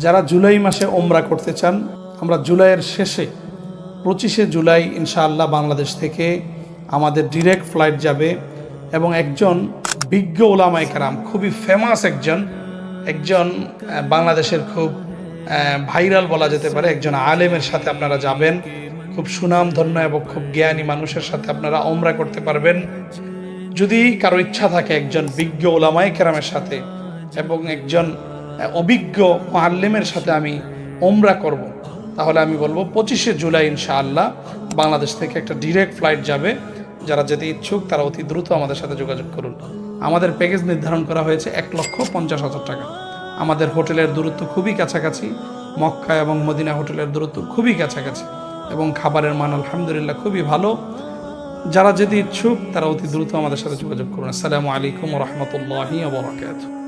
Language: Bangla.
যারা জুলাই মাসে ওমরা করতে চান, আমরা জুলাইয়ের শেষে 25শে জুলাই ইনশাআল্লাহ বাংলাদেশ থেকে আমাদের ডিরেক্ট ফ্লাইট যাবে এবং একজন বিজ্ঞ ওলামায়ে কেরাম, খুবই ফেমাস একজন বাংলাদেশের খুব ভাইরাল বলা যেতে পারে একজন আলেমের সাথে আপনারা যাবেন। খুব সুনামধন্য এবং খুব জ্ঞানী মানুষের সাথে আপনারা ওমরা করতে পারবেন। যদি কারো ইচ্ছা থাকে একজন বিজ্ঞ ওলামায়ে কেরামের সাথে এবং একজন অভিজ্ঞ মুআল্লিমের সাথে আমি ওমরা করব, তাহলে আমি বলবো 25শে জুলাই ইনশাআল্লাহ বাংলাদেশ থেকে একটা ডিরেক্ট ফ্লাইট যাবে। যারা যেতে ইচ্ছুক তারা অতি দ্রুত আমাদের সাথে যোগাযোগ করুন। আমাদের প্যাকেজ নির্ধারণ করা হয়েছে 1,50,000 টাকা। আমাদের হোটেলের দূরত্ব খুবই কাছাকাছি, মক্কা এবং মদিনা হোটেলের দূরত্ব খুবই কাছাকাছি এবং খাবারের মান আলহামদুলিল্লাহ খুবই ভালো। যারা যেতে ইচ্ছুক তারা অতি দ্রুত আমাদের সাথে যোগাযোগ করুন। আসসালামু আলাইকুম ওয়া রাহমাতুল্লাহি ওয়া বারাকাতুহু।